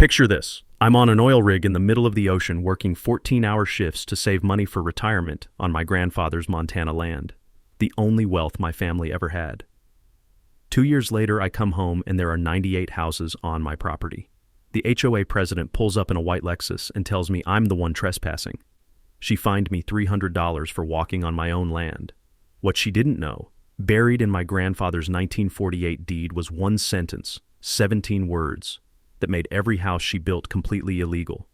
Picture this. I'm on an oil rig in the middle of the ocean working 14-hour shifts to save money for retirement on my grandfather's Montana land, the only wealth my family ever had. 2 years later, I come home and there are 98 houses on my property. The HOA president pulls up in a white Lexus and tells me I'm the one trespassing. She fined me $300 for walking on my own land. What she didn't know, buried in my grandfather's 1948 deed was one sentence, 17 words, that made every house she built completely illegal.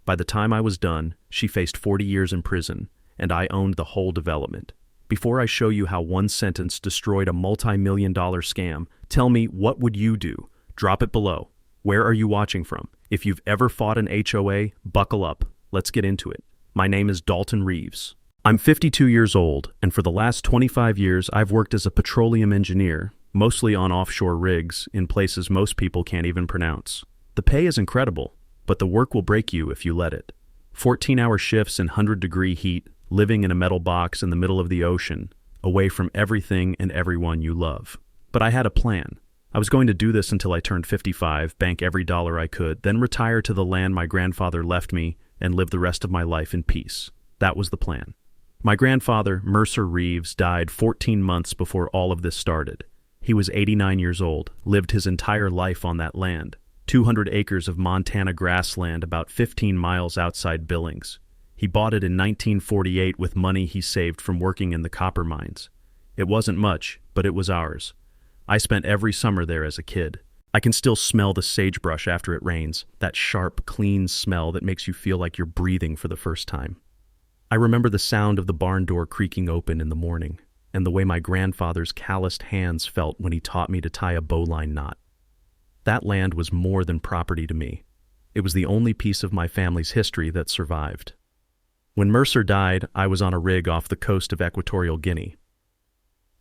By the time I was done, she faced 40 years in prison, and I owned the whole development. Before I show you how one sentence destroyed a multi-million-dollar scam, tell me, what would you do? Drop it below. Where are you watching from? If you've ever fought an HOA, buckle up. Let's get into it. My name is Dalton Reeves. I'm 52 years old, and for the last 25 years, I've worked as a petroleum engineer, mostly on offshore rigs in places most people can't even pronounce. The pay is incredible, but the work will break you if you let it. 14-hour shifts in 100-degree heat, living in a metal box in the middle of the ocean, away from everything and everyone you love. But I had a plan. I was going to do this until I turned 55, bank every dollar I could, then retire to the land my grandfather left me and live the rest of my life in peace. That was the plan. My grandfather, Mercer Reeves, died 14 months before all of this started. He was 89 years old, lived his entire life on that land. 200 acres of Montana grassland about 15 miles outside Billings. He bought it in 1948 with money he saved from working in the copper mines. It wasn't much, but it was ours. I spent every summer there as a kid. I can still smell the sagebrush after it rains, that sharp, clean smell that makes you feel like you're breathing for the first time. I remember the sound of the barn door creaking open in the morning, and the way my grandfather's calloused hands felt when he taught me to tie a bowline knot. That land was more than property to me. It was the only piece of my family's history that survived. When Mercer died, I was on a rig off the coast of Equatorial Guinea.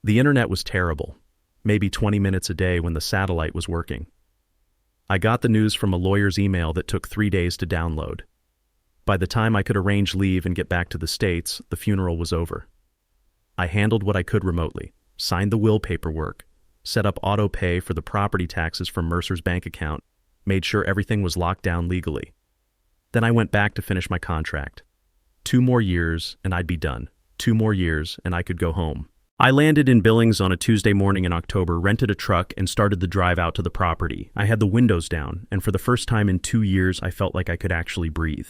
The internet was terrible, maybe 20 minutes a day when the satellite was working. I got the news from a lawyer's email that took 3 days to download. By the time I could arrange leave and get back to the States, the funeral was over. I handled what I could remotely, signed the will paperwork, set up auto pay for the property taxes from Mercer's bank account, made sure everything was locked down legally. Then I went back to finish my contract. 2 more years and I'd be done. 2 more years and I could go home. I landed in Billings on a Tuesday morning in October, rented a truck, and started the drive out to the property. I had the windows down, and for the first time in 2 years, I felt like I could actually breathe.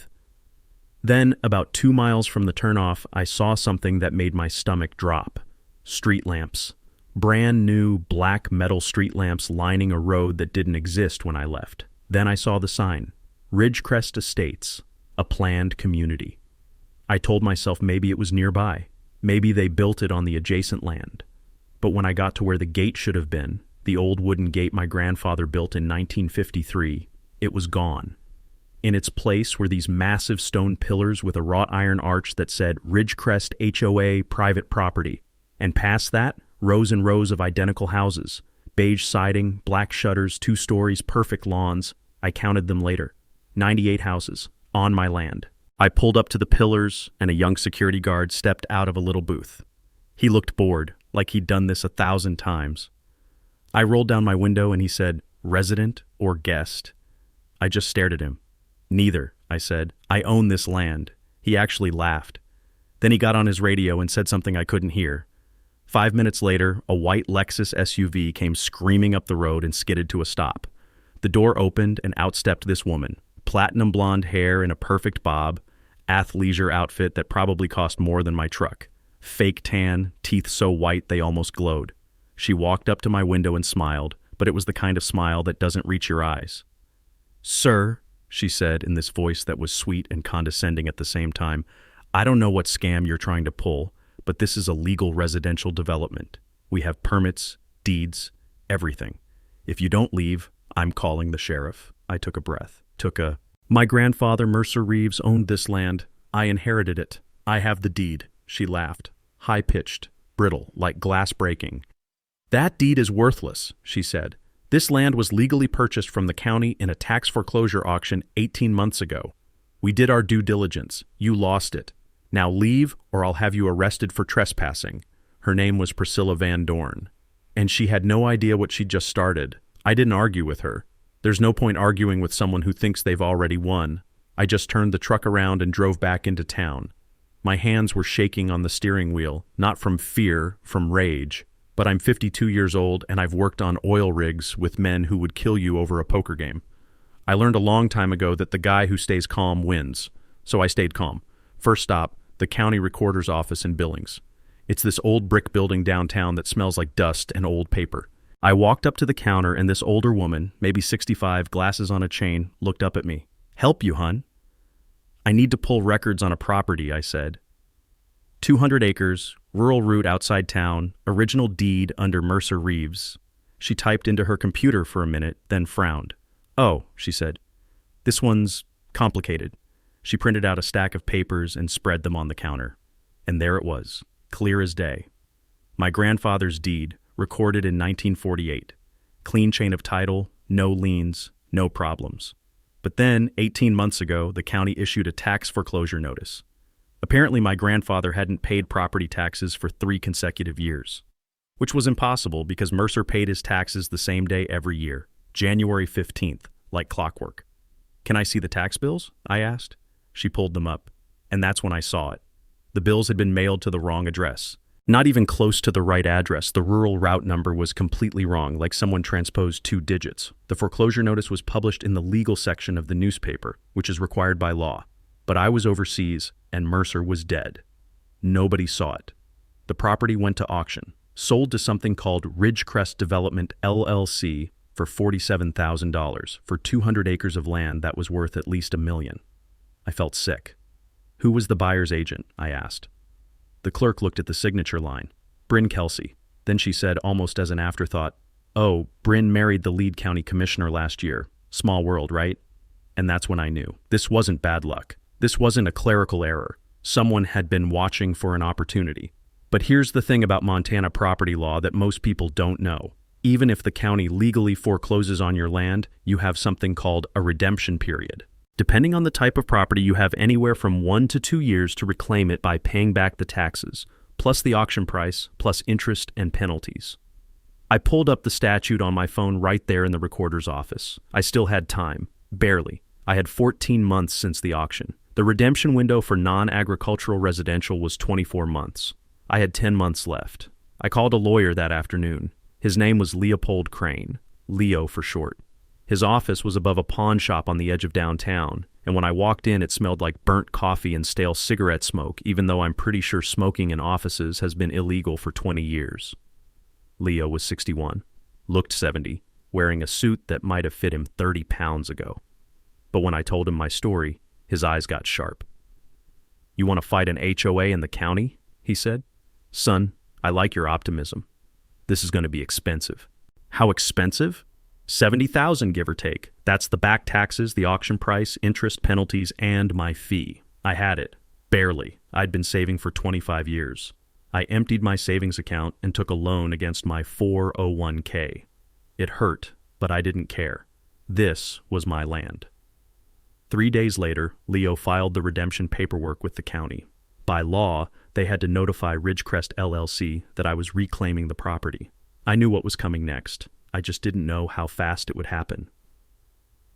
Then, about 2 miles from the turnoff, I saw something that made my stomach drop. Street lamps. Brand new black metal street lamps lining a road that didn't exist when I left. Then I saw the sign, Ridgecrest Estates, a planned community. I told myself maybe it was nearby. Maybe they built it on the adjacent land. But when I got to where the gate should have been, the old wooden gate my grandfather built in 1953, it was gone. In its place were these massive stone pillars with a wrought iron arch that said Ridgecrest HOA Private Property. And past that, rows and rows of identical houses. Beige siding, black shutters, 2 stories, perfect lawns. I counted them later. 98 houses, on my land. I pulled up to the pillars, and a young security guard stepped out of a little booth. He looked bored, like he'd done this 1,000 times. I rolled down my window and he said, "Resident or guest?" I just stared at him. "Neither," I said. "I own this land." He actually laughed. Then he got on his radio and said something I couldn't hear. 5 minutes later, a white Lexus SUV came screaming up the road and skidded to a stop. The door opened and out stepped this woman, platinum blonde hair in a perfect bob, athleisure outfit that probably cost more than my truck, fake tan, teeth so white they almost glowed. She walked up to my window and smiled, but it was the kind of smile that doesn't reach your eyes. "Sir," she said in this voice that was sweet and condescending at the same time, "I don't know what scam you're trying to pull, but this is a legal residential development. We have permits, deeds, everything. If you don't leave, I'm calling the sheriff." I took a breath. My grandfather, Mercer Reeves, owned this land. I inherited it. I have the deed. She laughed, high-pitched, brittle, like glass breaking. "That deed is worthless," she said. "This land was legally purchased from the county in a tax foreclosure auction 18 months ago. We did our due diligence. You lost it. Now leave, or I'll have you arrested for trespassing." Her name was Priscilla Van Dorn. And she had no idea what she'd just started. I didn't argue with her. There's no point arguing with someone who thinks they've already won. I just turned the truck around and drove back into town. My hands were shaking on the steering wheel, not from fear, from rage. But I'm 52 years old and I've worked on oil rigs with men who would kill you over a poker game. I learned a long time ago that the guy who stays calm wins. So I stayed calm. First stop, the county recorder's office in Billings. It's this old brick building downtown that smells like dust and old paper. I walked up to the counter and this older woman, maybe 65, glasses on a chain, looked up at me. "Help you, hun?" "I need to pull records on a property," I said. 200 acres, rural route outside town, original deed under Mercer Reeves. She typed into her computer for a minute, then frowned. "Oh," she said. "This one's complicated." She printed out a stack of papers and spread them on the counter. And there it was, clear as day. My grandfather's deed, recorded in 1948. Clean chain of title, no liens, no problems. But then, 18 months ago, the county issued a tax foreclosure notice. Apparently, my grandfather hadn't paid property taxes for 3 consecutive years, which was impossible because Mercer paid his taxes the same day every year, January 15th, like clockwork. "Can I see the tax bills?" I asked. She pulled them up, and that's when I saw it. The bills had been mailed to the wrong address. Not even close to the right address. The rural route number was completely wrong, like someone transposed 2 digits. The foreclosure notice was published in the legal section of the newspaper, which is required by law. But I was overseas, and Mercer was dead. Nobody saw it. The property went to auction, sold to something called Ridgecrest Development LLC for $47,000 for 200 acres of land that was worth at least $1 million. I felt sick. "Who was the buyer's agent?" I asked. The clerk looked at the signature line. "Bryn Kelsey." Then she said, almost as an afterthought, "Oh, Bryn married the lead county commissioner last year. Small world, right?" And that's when I knew. This wasn't bad luck. This wasn't a clerical error. Someone had been watching for an opportunity. But here's the thing about Montana property law that most people don't know. Even if the county legally forecloses on your land, you have something called a redemption period. Depending on the type of property, you have anywhere from 1 to 2 years to reclaim it by paying back the taxes, plus the auction price, plus interest and penalties. I pulled up the statute on my phone right there in the recorder's office. I still had time. Barely. I had 14 months since the auction. The redemption window for non-agricultural residential was 24 months. I had 10 months left. I called a lawyer that afternoon. His name was Leopold Crane, Leo for short. His office was above a pawn shop on the edge of downtown, and when I walked in it smelled like burnt coffee and stale cigarette smoke, even though I'm pretty sure smoking in offices has been illegal for 20 years. Leo was 61, looked 70, wearing a suit that might have fit him 30 pounds ago. But when I told him my story, his eyes got sharp. "You want to fight an HOA in the county?" he said. "Son, I like your optimism. This is going to be expensive." "How expensive?" $70,000, give or take. That's the back taxes, the auction price, interest, penalties, and my fee. I had it. Barely. I'd been saving for 25 years. I emptied my savings account and took a loan against my 401k. It hurt, but I didn't care. This was my land. 3 days later, Leo filed the redemption paperwork with the county. By law, they had to notify Ridgecrest LLC that I was reclaiming the property. I knew what was coming next. I just didn't know how fast it would happen.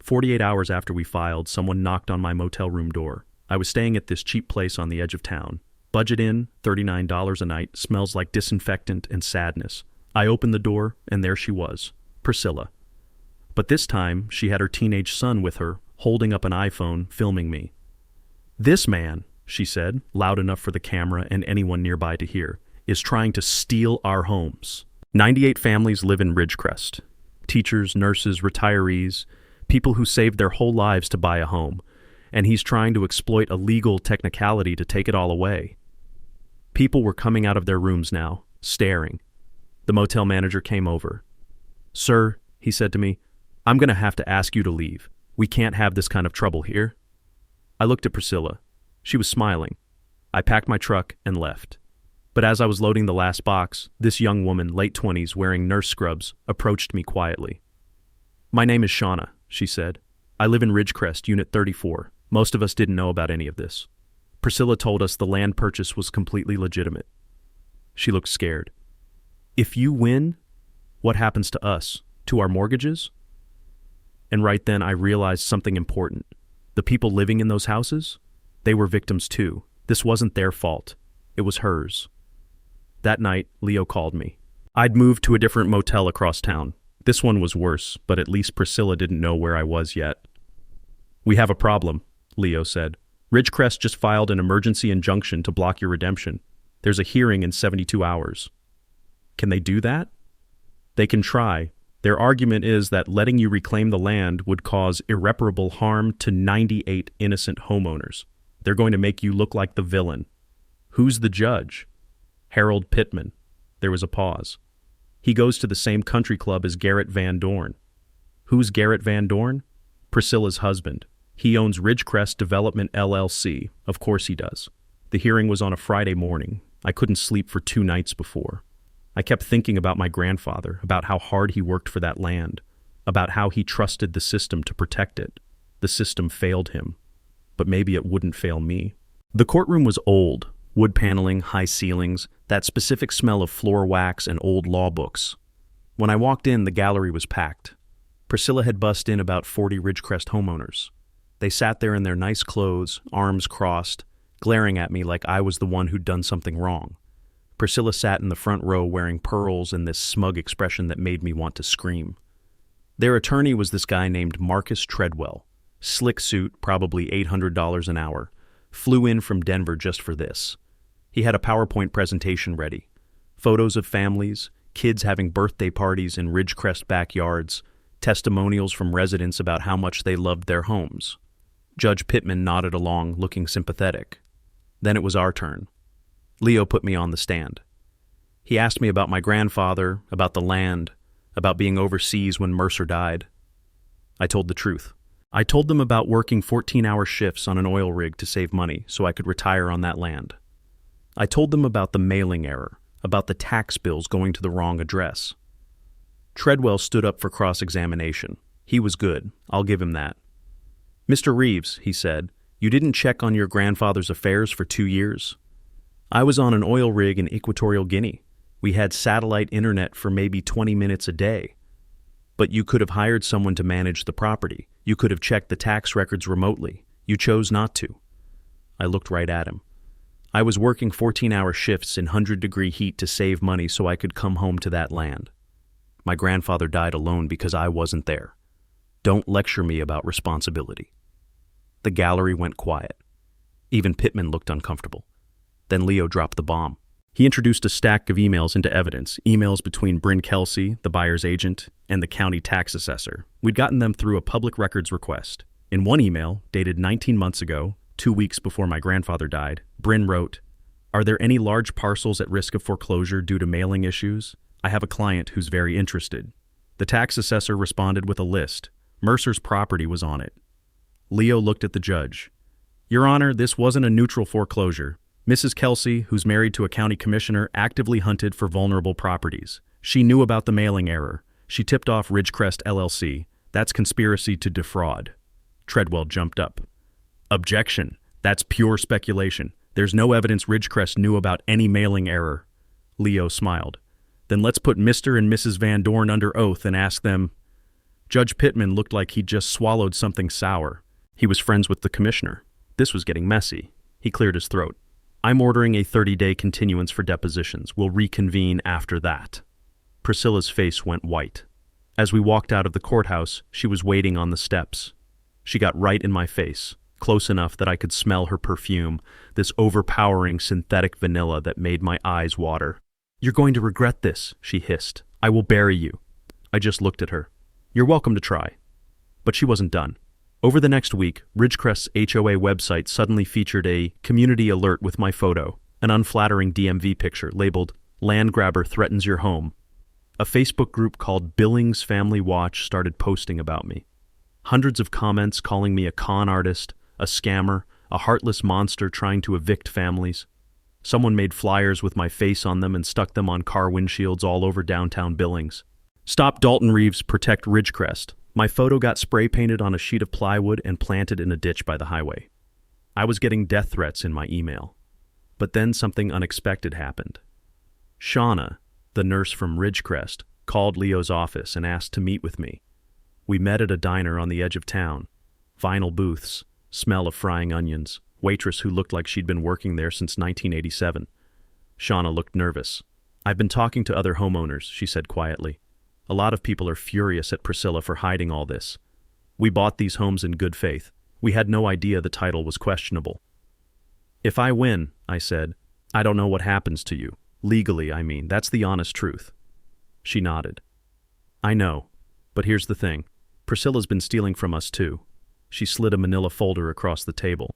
48 hours after we filed, someone knocked on my motel room door. I was staying at this cheap place on the edge of town. Budget in, $39 a night, smells like disinfectant and sadness. I opened the door, and there she was, Priscilla. But this time, she had her teenage son with her, holding up an iPhone, filming me. "This man," she said, loud enough for the camera and anyone nearby to hear, "is trying to steal our homes." 98 families live in Ridgecrest. Teachers, nurses, retirees, people who saved their whole lives to buy a home. And he's trying to exploit a legal technicality to take it all away. People were coming out of their rooms now, staring. The motel manager came over. "Sir," he said to me, "I'm going to have to ask you to leave. We can't have this kind of trouble here." I looked at Priscilla. She was smiling. I packed my truck and left. But as I was loading the last box, this young woman, late 20s, wearing nurse scrubs, approached me quietly. "My name is Shauna," she said. "I live in Ridgecrest, Unit 34. Most of us didn't know about any of this." Priscilla told us the land purchase was completely legitimate. She looked scared. "If you win, what happens to us? To our mortgages?" And right then I realized something important. The people living in those houses? They were victims too. This wasn't their fault. It was hers. That night, Leo called me. I'd moved to a different motel across town. This one was worse, but at least Priscilla didn't know where I was yet. "We have a problem," Leo said. "Ridgecrest just filed an emergency injunction to block your redemption. There's a hearing in 72 hours. Can they do that?" "They can try. Their argument is that letting you reclaim the land would cause irreparable harm to 98 innocent homeowners. They're going to make you look like the villain." "Who's the judge?" "Harold Pittman." There was a pause. "He goes to the same country club as Garrett Van Dorn." "Who's Garrett Van Dorn?" "Priscilla's husband. He owns Ridgecrest Development LLC. Of course he does." The hearing was on a Friday morning. I couldn't sleep for 2 nights before. I kept thinking about my grandfather, about how hard he worked for that land, about how he trusted the system to protect it. The system failed him, but maybe it wouldn't fail me. The courtroom was old. Wood paneling, high ceilings, that specific smell of floor wax and old law books. When I walked in, the gallery was packed. Priscilla had bussed in about 40 Ridgecrest homeowners. They sat there in their nice clothes, arms crossed, glaring at me like I was the one who'd done something wrong. Priscilla sat in the front row wearing pearls and this smug expression that made me want to scream. Their attorney was this guy named Marcus Treadwell. Slick suit, probably $800 an hour. Flew in from Denver just for this. He had a PowerPoint presentation ready. Photos of families, kids having birthday parties in Ridgecrest backyards, testimonials from residents about how much they loved their homes. Judge Pittman nodded along, looking sympathetic. Then it was our turn. Leo put me on the stand. He asked me about my grandfather, about the land, about being overseas when Mercer died. I told the truth. I told them about working 14-hour shifts on an oil rig to save money so I could retire on that land. I told them about the mailing error, about the tax bills going to the wrong address. Treadwell stood up for cross-examination. He was good. I'll give him that. "Mr. Reeves," he said, "you didn't check on your grandfather's affairs for 2 years. I was on an oil rig in Equatorial Guinea. We had satellite internet for maybe 20 minutes a day. But you could have hired someone to manage the property. You could have checked the tax records remotely. You chose not to." I looked right at him. I was working 14-hour shifts in 100-degree heat to save money so I could come home to that land. My grandfather died alone because I wasn't there. Don't lecture me about responsibility. The gallery went quiet. Even Pittman looked uncomfortable. Then Leo dropped the bomb. He introduced a stack of emails into evidence, emails between Bryn Kelsey, the buyer's agent, and the county tax assessor. We'd gotten them through a public records request. In one email, dated 19 months ago, 2 weeks before my grandfather died, Bryn wrote, "Are there any large parcels at risk of foreclosure due to mailing issues? I have a client who's very interested." The tax assessor responded with a list. Mercer's property was on it. Leo looked at the judge. "Your Honor, this wasn't a neutral foreclosure. Mrs. Kelsey, who's married to a county commissioner, actively hunted for vulnerable properties. She knew about the mailing error. She tipped off Ridgecrest LLC. That's conspiracy to defraud." Treadwell jumped up. "Objection. That's pure speculation. There's no evidence Ridgecrest knew about any mailing error." Leo smiled. "Then let's put Mr. and Mrs. Van Dorn under oath and ask them." Judge Pittman looked like he'd just swallowed something sour. He was friends with the commissioner. This was getting messy. He cleared his throat. "I'm ordering a 30-day continuance for depositions. We'll reconvene after that." Priscilla's face went white. As we walked out of the courthouse, she was waiting on the steps. She got right in my face, close enough that I could smell her perfume, this overpowering synthetic vanilla that made my eyes water. "You're going to regret this," she hissed. "I will bury you." I just looked at her. "You're welcome to try." But she wasn't done. Over the next week, Ridgecrest's HOA website suddenly featured a community alert with my photo, an unflattering DMV picture labeled, "Land Grabber Threatens Your Home." A Facebook group called Billings Family Watch started posting about me. Hundreds of comments calling me a con artist, a scammer, a heartless monster trying to evict families. Someone made flyers with my face on them and stuck them on car windshields all over downtown Billings. "Stop Dalton Reeves, protect Ridgecrest." My photo got spray painted on a sheet of plywood and planted in a ditch by the highway. I was getting death threats in my email. But then something unexpected happened. Shauna, the nurse from Ridgecrest, called Leo's office and asked to meet with me. We met at a diner on the edge of town. Vinyl booths, smell of frying onions, waitress who looked like she'd been working there since 1987. Shauna looked nervous. "I've been talking to other homeowners," she said quietly. "A lot of people are furious at Priscilla for hiding all this. We bought these homes in good faith. We had no idea the title was questionable." "If I win," I said, "I don't know what happens to you. Legally, I mean. That's the honest truth." She nodded. "I know. But here's the thing. Priscilla's been stealing from us too." She slid a manila folder across the table.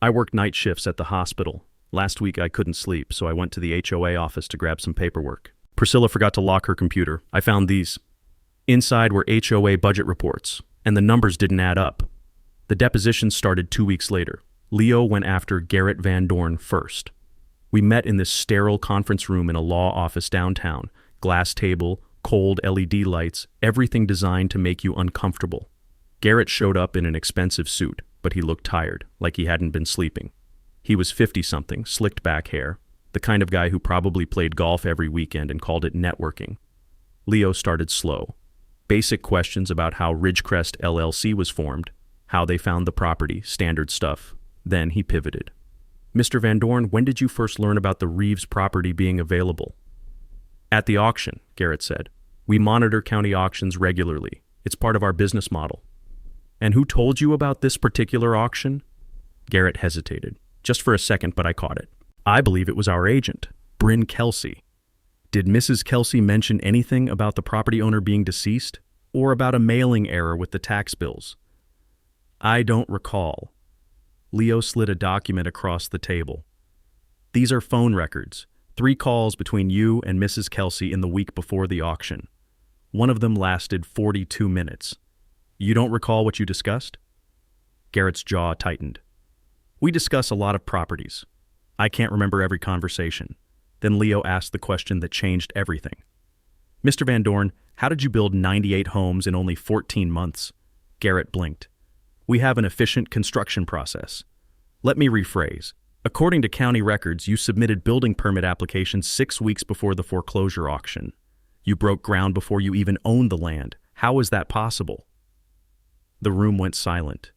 "I work night shifts at the hospital. Last week I couldn't sleep, so I went to the HOA office to grab some paperwork. Priscilla forgot to lock her computer. I found these. Inside were HOA budget reports, and the numbers didn't add up. The deposition started 2 weeks later. Leo went after Garrett Van Dorn first. We met in this sterile conference room in a law office downtown. Glass table, cold LED lights, everything designed to make you uncomfortable. Garrett showed up in an expensive suit, but he looked tired, like he hadn't been sleeping. He was 50-something, slicked back hair, the kind of guy who probably played golf every weekend and called it networking. Leo started slow. Basic questions about how Ridgecrest LLC was formed, how they found the property, standard stuff. Then he pivoted. "Mr. Van Dorn, when did you first learn about the Reeves property being available?" "At the auction," Garrett said. "We monitor county auctions regularly. It's part of our business model." "And who told you about this particular auction?" Garrett hesitated, just for a second, but I caught it. "I believe it was our agent, Bryn Kelsey." "Did Mrs. Kelsey mention anything about the property owner being deceased, or about a mailing error with the tax bills?" "I don't recall." Leo slid a document across the table. "These are phone records, 3 calls between you and Mrs. Kelsey in the week before the auction. One of them lasted 42 minutes. You don't recall what you discussed?" Garrett's jaw tightened. "We discuss a lot of properties. I can't remember every conversation." Then Leo asked the question that changed everything. "Mr. Van Dorn, how did you build 98 homes in only 14 months?" Garrett blinked. "We have an efficient construction process." "Let me rephrase. According to county records, you submitted building permit applications 6 weeks before the foreclosure auction. You broke ground before you even owned the land. How is that possible?" The room went silent.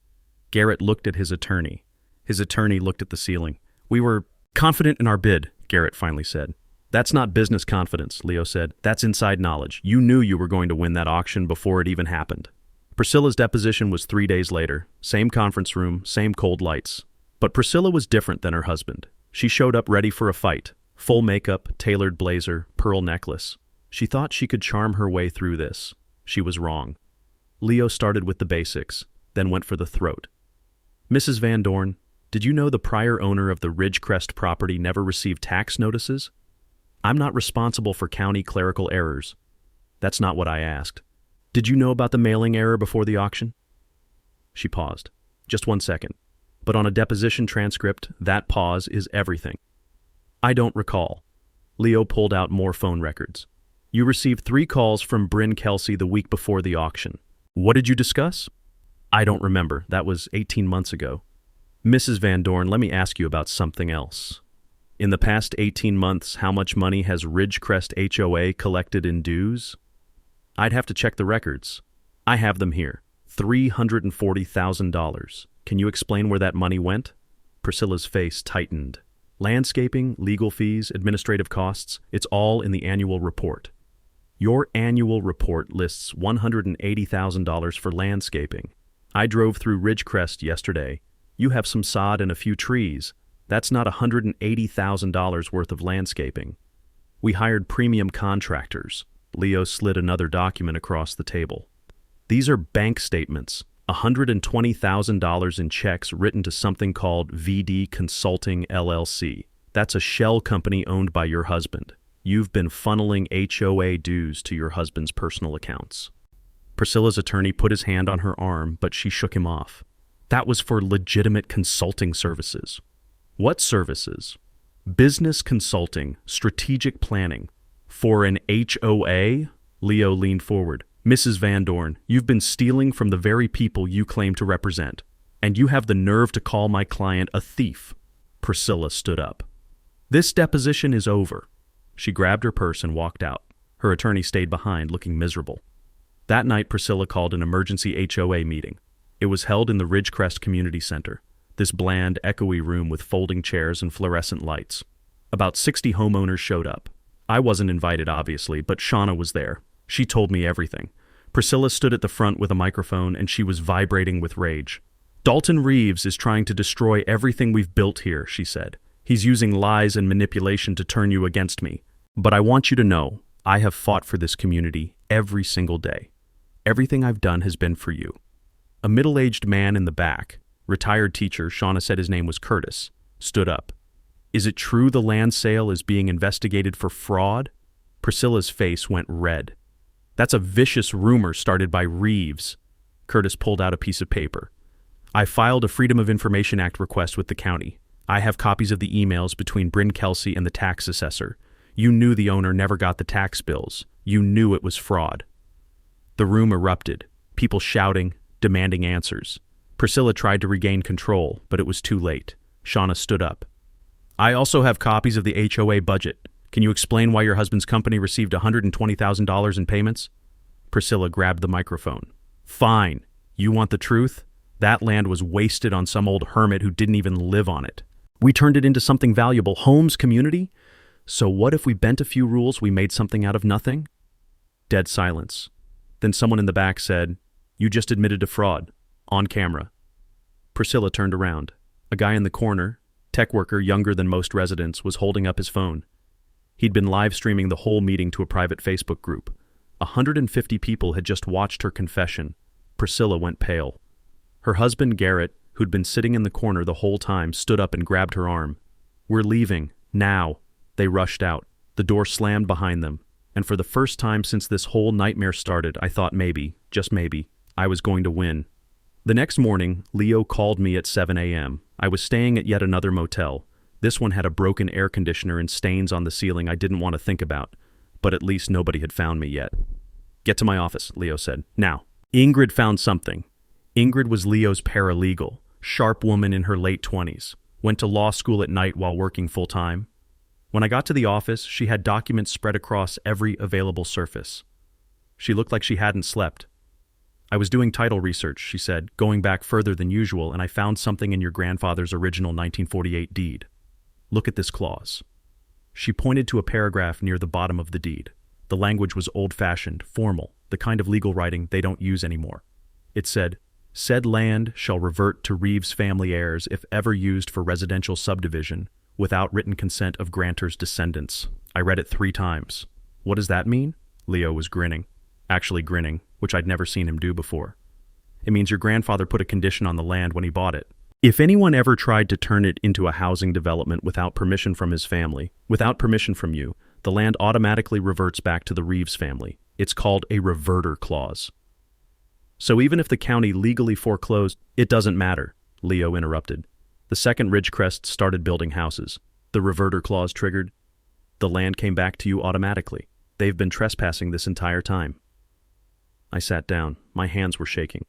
Garrett looked at his attorney. His attorney looked at the ceiling. "We were confident in our bid," Garrett finally said. "That's not business confidence," Leo said. "That's inside knowledge. You knew you were going to win that auction before it even happened." Priscilla's deposition was 3 days later. Same conference room, same cold lights. But Priscilla was different than her husband. She showed up ready for a fight. Full makeup, tailored blazer, pearl necklace. She thought she could charm her way through this. She was wrong. Leo started with the basics, then went for the throat. "Mrs. Van Dorn, did you know the prior owner of the Ridgecrest property never received tax notices? I'm not responsible for county clerical errors." "That's not what I asked. Did you know about the mailing error before the auction?" She paused. "Just 1 second. But on a deposition transcript, that pause is everything." "I don't recall." Leo pulled out more phone records. "You received 3 calls from Bryn Kelsey the week before the auction. What did you discuss?" "I don't remember. That was 18 months ago." "Mrs. Van Dorn, let me ask you about something else. In the past 18 months, how much money has Ridgecrest HOA collected in dues?" "I'd have to check the records. I have them here. $340,000. Can you explain where that money went?" Priscilla's face tightened. "Landscaping, legal fees, administrative costs, it's all in the annual report." "Your annual report lists $180,000 for landscaping. I drove through Ridgecrest yesterday. You have some sod and a few trees. That's not $180,000 worth of landscaping. We hired premium contractors." Leo slid another document across the table. "These are bank statements. $120,000 in checks written to something called VD Consulting LLC. That's a shell company owned by your husband. You've been funneling HOA dues to your husband's personal accounts." Priscilla's attorney put his hand on her arm, but she shook him off. "That was for legitimate consulting services." "What services?" "Business consulting, strategic planning." "For an HOA?" Leo leaned forward. "Mrs. Van Dorn, you've been stealing from the very people you claim to represent, and you have the nerve to call my client a thief." Priscilla stood up. "This deposition is over." She grabbed her purse and walked out. Her attorney stayed behind, looking miserable. That night, Priscilla called an emergency HOA meeting. It was held in the Ridgecrest Community Center, this bland, echoey room with folding chairs and fluorescent lights. About 60 homeowners showed up. I wasn't invited, obviously, but Shauna was there. She told me everything. Priscilla stood at the front with a microphone, and she was vibrating with rage. "Dalton Reeves is trying to destroy everything we've built here," she said. "He's using lies and manipulation to turn you against me. But I want you to know, I have fought for this community every single day. Everything I've done has been for you." A middle-aged man in the back, retired teacher, Shauna said his name was Curtis, stood up. "Is it true the land sale is being investigated for fraud?" Priscilla's face went red. "That's a vicious rumor started by Reeves." Curtis pulled out a piece of paper. "I filed a Freedom of Information Act request with the county. I have copies of the emails between Bryn Kelsey and the tax assessor. You knew the owner never got the tax bills. You knew it was fraud." The room erupted, people shouting, demanding answers. Priscilla tried to regain control, but it was too late. Shauna stood up. "I also have copies of the HOA budget. Can you explain why your husband's company received $120,000 in payments?" Priscilla grabbed the microphone. "Fine. You want the truth? That land was wasted on some old hermit who didn't even live on it. We turned it into something valuable, homes, community. So what if we bent a few rules, we made something out of nothing?" Dead silence. Then someone in the back said, "You just admitted to fraud. On camera." Priscilla turned around. A guy in the corner, tech worker younger than most residents, was holding up his phone. He'd been live streaming the whole meeting to a private Facebook group. 150 people had just watched her confession. Priscilla went pale. Her husband, Garrett, who'd been sitting in the corner the whole time, stood up and grabbed her arm. "We're leaving. Now." They rushed out. The door slammed behind them. And for the first time since this whole nightmare started, I thought maybe, just maybe, I was going to win. The next morning, Leo called me at 7 a.m. I was staying at yet another motel. This one had a broken air conditioner and stains on the ceiling I didn't want to think about. But at least nobody had found me yet. "Get to my office," Leo said. "Now." Ingrid found something. Ingrid was Leo's paralegal, sharp woman in her late 20s. Went to law school at night while working full-time. When I got to the office, she had documents spread across every available surface. She looked like she hadn't slept. "I was doing title research," she said, "going back further than usual, and I found something in your grandfather's original 1948 deed. Look at this clause." She pointed to a paragraph near the bottom of the deed. The language was old-fashioned, formal, the kind of legal writing they don't use anymore. It said, "Said land shall revert to Reeves family heirs if ever used for residential subdivision, without written consent of grantor's descendants." I read it 3 times. "What does that mean?" Leo was grinning. Actually grinning, which I'd never seen him do before. "It means your grandfather put a condition on the land when he bought it. If anyone ever tried to turn it into a housing development without permission from his family, without permission from you, the land automatically reverts back to the Reeves family. It's called a reverter clause." "So even if the county legally foreclosed—" "It doesn't matter," Leo interrupted. "The second Ridgecrest started building houses. The reverter clause triggered. The land came back to you automatically. They've been trespassing this entire time." I sat down. My hands were shaking.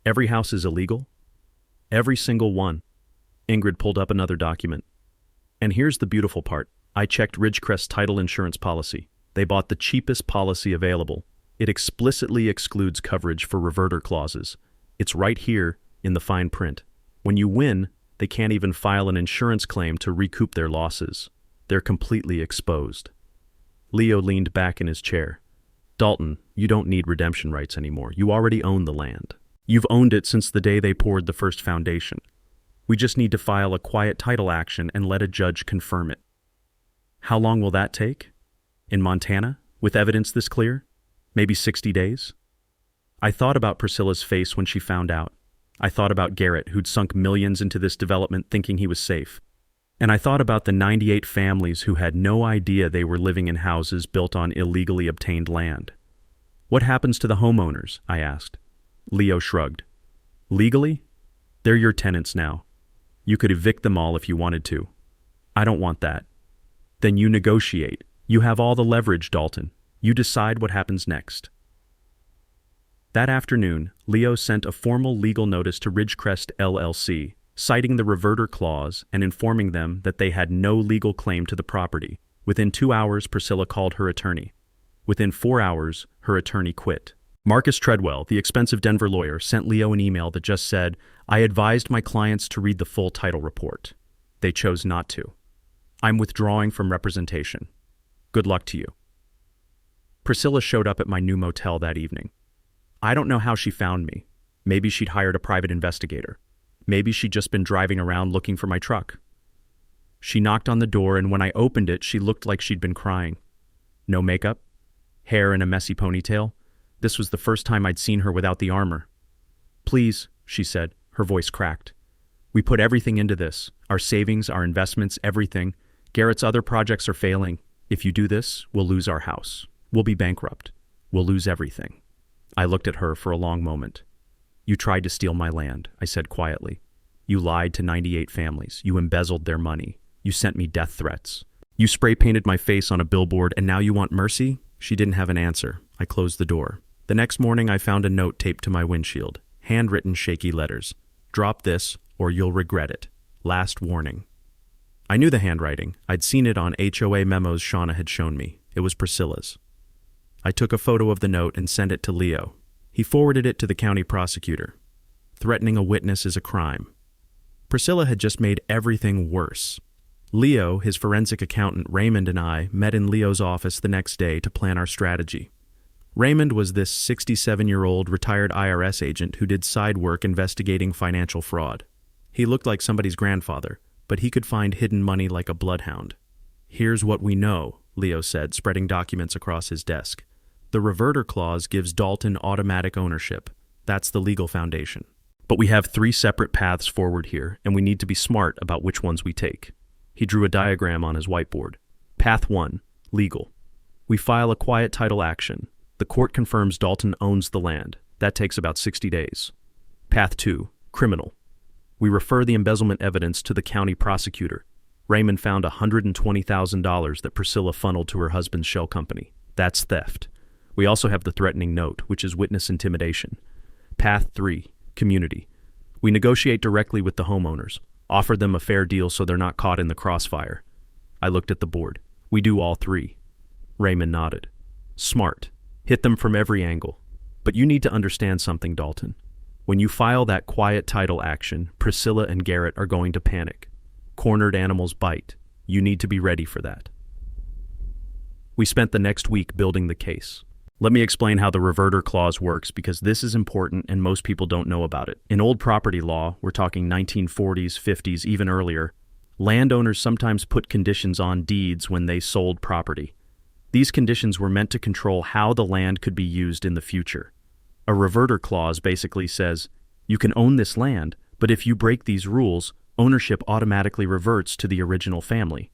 "Every house is illegal?" "Every single one." Ingrid pulled up another document. "And here's the beautiful part. I checked Ridgecrest's title insurance policy. They bought the cheapest policy available. It explicitly excludes coverage for reverter clauses. It's right here in the fine print. When you win, they can't even file an insurance claim to recoup their losses. They're completely exposed." Leo leaned back in his chair. "Dalton, you don't need redemption rights anymore. You already own the land. You've owned it since the day they poured the first foundation. We just need to file a quiet title action and let a judge confirm it." "How long will that take? In Montana, with evidence this clear? Maybe 60 days? I thought about Priscilla's face when she found out. I thought about Garrett, who'd sunk millions into this development thinking he was safe. And I thought about the 98 families who had no idea they were living in houses built on illegally obtained land. "What happens to the homeowners?" I asked. Leo shrugged. "Legally? They're your tenants now. You could evict them all if you wanted to. I don't want that." "Then you negotiate. You have all the leverage, Dalton. You decide what happens next." That afternoon, Leo sent a formal legal notice to Ridgecrest LLC, citing the reverter clause and informing them that they had no legal claim to the property. Within 2 hours, Priscilla called her attorney. Within 4 hours, her attorney quit. Marcus Treadwell, the expensive Denver lawyer, sent Leo an email that just said, "I advised my clients to read the full title report. They chose not to. I'm withdrawing from representation. Good luck to you." Priscilla showed up at my new motel that evening. I don't know how she found me. Maybe she'd hired a private investigator. Maybe she'd just been driving around looking for my truck. She knocked on the door, and when I opened it, she looked like she'd been crying. No makeup, hair in a messy ponytail. This was the first time I'd seen her without the armor. "Please," she said, her voice cracked. "We put everything into this, our savings, our investments, everything. Garrett's other projects are failing. If you do this, we'll lose our house. We'll be bankrupt. We'll lose everything." I looked at her for a long moment. "You tried to steal my land," I said quietly. "You lied to 98 families. You embezzled their money. You sent me death threats. You spray-painted my face on a billboard, and now you want mercy?" She didn't have an answer. I closed the door. The next morning, I found a note taped to my windshield. Handwritten shaky letters. "Drop this, or you'll regret it. Last warning." I knew the handwriting. I'd seen it on HOA memos Shauna had shown me. It was Priscilla's. I took a photo of the note and sent it to Leo. He forwarded it to the county prosecutor. Threatening a witness is a crime. Priscilla had just made everything worse. Leo, his forensic accountant Raymond, and I met in Leo's office the next day to plan our strategy. Raymond was this 67-year-old retired IRS agent who did side work investigating financial fraud. He looked like somebody's grandfather, but he could find hidden money like a bloodhound. "Here's what we know," Leo said, spreading documents across his desk. "The reverter clause gives Dalton automatic ownership. That's the legal foundation. But we have 3 separate paths forward here, and we need to be smart about which ones we take." He drew a diagram on his whiteboard. Path 1, legal. We file a quiet title action. The court confirms Dalton owns the land. That takes about 60 days. Path 2, criminal. We refer the embezzlement evidence to the county prosecutor. Raymond found $120,000 that Priscilla funneled to her husband's shell company. That's theft. We also have the threatening note, which is witness intimidation. Path 3, community. We negotiate directly with the homeowners, offer them a fair deal so they're not caught in the crossfire. I looked at the board. We do all 3. Raymond nodded. Smart. Hit them from every angle. But you need to understand something, Dalton. When you file that quiet title action, Priscilla and Garrett are going to panic. Cornered animals bite. You need to be ready for that. We spent the next week building the case. Let me explain how the reverter clause works, because this is important and most people don't know about it. In old property law, we're talking 1940s, 50s, even earlier, landowners sometimes put conditions on deeds when they sold property. These conditions were meant to control how the land could be used in the future. A reverter clause basically says, you can own this land, but if you break these rules, ownership automatically reverts to the original family.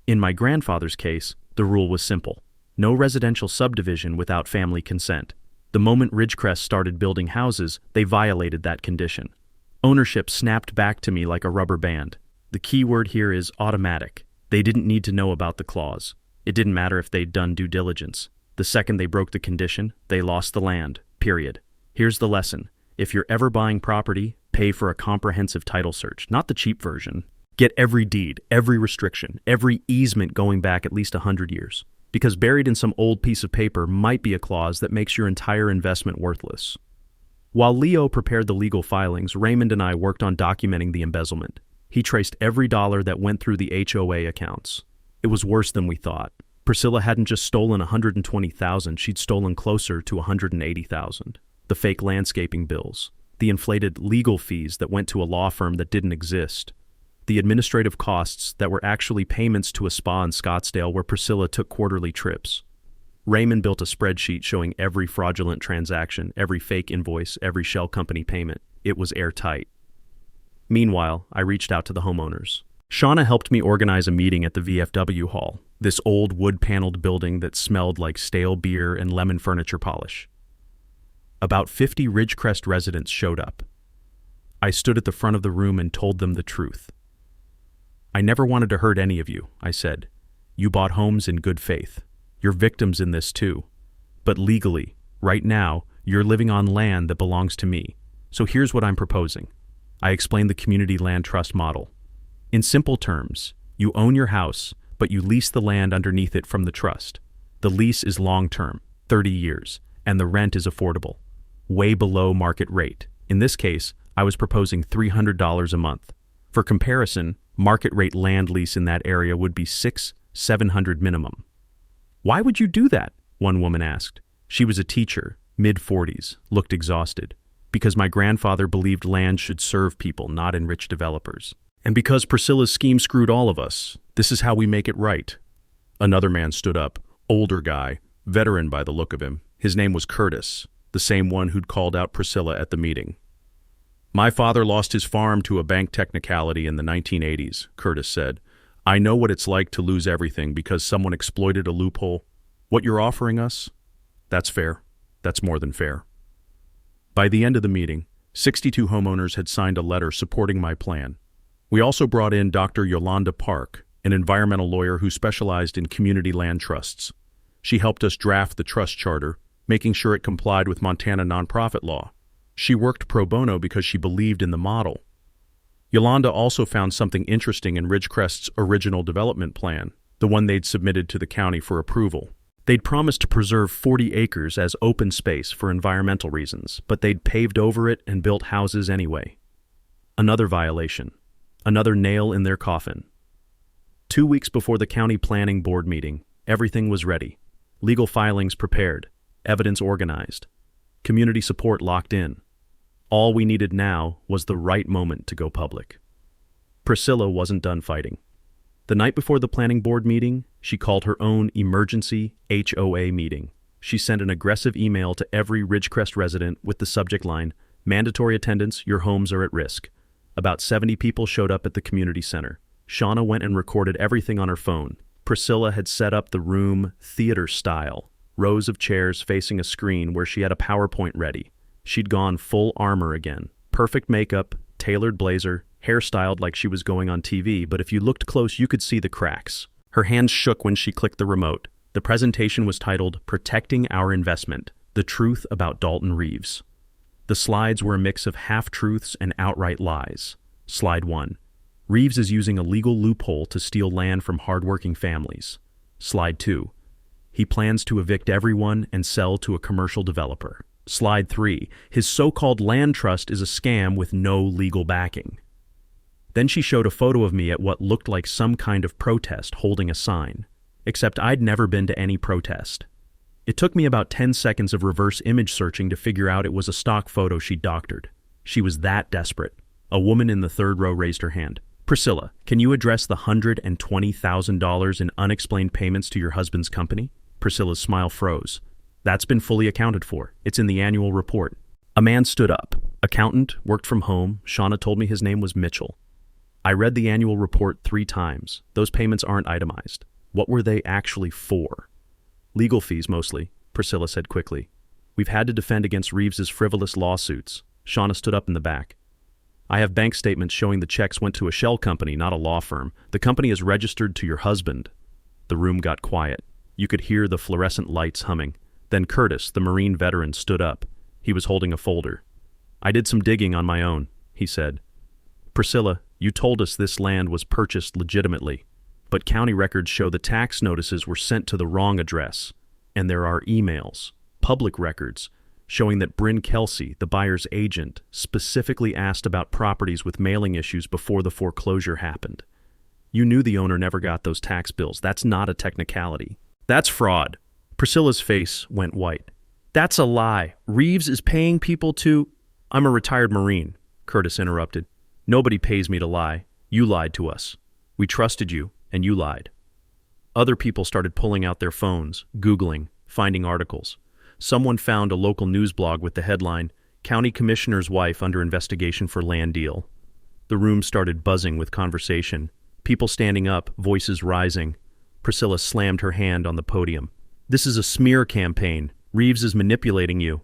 In my grandfather's case, the rule was simple. No residential subdivision without family consent. The moment Ridgecrest started building houses, they violated that condition. Ownership snapped back to me like a rubber band. The key word here is automatic. They didn't need to know about the clause. It didn't matter if they'd done due diligence. The second they broke the condition, they lost the land, period. Here's the lesson. If you're ever buying property, pay for a comprehensive title search, not the cheap version. Get every deed, every restriction, every easement going back at least 100 years. Because buried in some old piece of paper might be a clause that makes your entire investment worthless. While Leo prepared the legal filings, Raymond and I worked on documenting the embezzlement. He traced every dollar that went through the HOA accounts. It was worse than we thought. Priscilla hadn't just stolen $120,000, she'd stolen closer to $180,000. The fake landscaping bills, the inflated legal fees that went to a law firm that didn't exist, the administrative costs that were actually payments to a spa in Scottsdale where Priscilla took quarterly trips. Raymond built a spreadsheet showing every fraudulent transaction, every fake invoice, every shell company payment. It was airtight. Meanwhile, I reached out to the homeowners. Shauna helped me organize a meeting at the VFW hall, this old wood-paneled building that smelled like stale beer and lemon furniture polish. About 50 Ridgecrest residents showed up. I stood at the front of the room and told them the truth. I never wanted to hurt any of you, I said. You bought homes in good faith. You're victims in this too. But legally, right now, you're living on land that belongs to me. So here's what I'm proposing. I explained the community land trust model. In simple terms, you own your house, but you lease the land underneath it from the trust. The lease is long-term, 30 years, and the rent is affordable, way below market rate. In this case, I was proposing $300 a month. For comparison, market rate land lease in that area would be $600-700 minimum. Why would you do that? One woman asked. She was a teacher, mid-40s, looked exhausted. Because my grandfather believed land should serve people, not enrich developers. And because Priscilla's scheme screwed all of us. This is how we make it right. Another man stood up, older guy, veteran by the look of him. His name was Curtis, the same one who'd called out Priscilla at the meeting. My father lost his farm to a bank technicality in the 1980s, Curtis said. I know what it's like to lose everything because someone exploited a loophole. What you're offering us? That's fair. That's more than fair. By the end of the meeting, 62 homeowners had signed a letter supporting my plan. We also brought in Dr. Yolanda Park, an environmental lawyer who specialized in community land trusts. She helped us draft the trust charter, making sure it complied with Montana nonprofit law. She worked pro bono because she believed in the model. Yolanda also found something interesting in Ridgecrest's original development plan, the one they'd submitted to the county for approval. They'd promised to preserve 40 acres as open space for environmental reasons, but they'd paved over it and built houses anyway. Another violation. Another nail in their coffin. 2 weeks before the county planning board meeting, everything was ready. Legal filings prepared, evidence organized, community support locked in. All we needed now was the right moment to go public. Priscilla wasn't done fighting. The night before the planning board meeting, she called her own emergency HOA meeting. She sent an aggressive email to every Ridgecrest resident with the subject line, "Mandatory attendance, your homes are at risk." About 70 people showed up at the community center. Shauna went and recorded everything on her phone. Priscilla had set up the room theater style, rows of chairs facing a screen where she had a PowerPoint ready. She'd gone full armor again. Perfect makeup, tailored blazer, hairstyled like she was going on TV, but if you looked close, you could see the cracks. Her hands shook when she clicked the remote. The presentation was titled, "Protecting Our Investment: The Truth About Dalton Reeves." The slides were a mix of half-truths and outright lies. Slide 1. Reeves is using a legal loophole to steal land from hardworking families. Slide 2. He plans to evict everyone and sell to a commercial developer. Slide 3. His so-called land trust is a scam with no legal backing. Then she showed a photo of me at what looked like some kind of protest holding a sign, except I'd never been to any protest. It took me about 10 seconds of reverse image searching to figure out it was a stock photo she'd doctored. She was that desperate. A woman in the third row raised her hand. "Priscilla, can you address the $120,000 in unexplained payments to your husband's company?" Priscilla's smile froze. "That's been fully accounted for. It's in the annual report." A man stood up. Accountant, worked from home. Shauna told me his name was Mitchell. I read the annual report 3 times. Those payments aren't itemized. What were they actually for? Legal fees, mostly, Priscilla said quickly. We've had to defend against Reeves's frivolous lawsuits. Shauna stood up in the back. I have bank statements showing the checks went to a shell company, not a law firm. The company is registered to your husband. The room got quiet. You could hear the fluorescent lights humming. Then Curtis, the Marine veteran, stood up. He was holding a folder. I did some digging on my own, he said. Priscilla, you told us this land was purchased legitimately, but county records show the tax notices were sent to the wrong address, and there are emails, public records, showing that Bryn Kelsey, the buyer's agent, specifically asked about properties with mailing issues before the foreclosure happened. You knew the owner never got those tax bills. That's not a technicality. That's fraud. Priscilla's face went white. That's a lie. Reeves is paying people to... I'm a retired Marine, Curtis interrupted. Nobody pays me to lie. You lied to us. We trusted you, and you lied. Other people started pulling out their phones, Googling, finding articles. Someone found a local news blog with the headline, County Commissioner's Wife Under Investigation for Land Deal. The room started buzzing with conversation. People standing up, voices rising. Priscilla slammed her hand on the podium. This is a smear campaign. Reeves is manipulating you.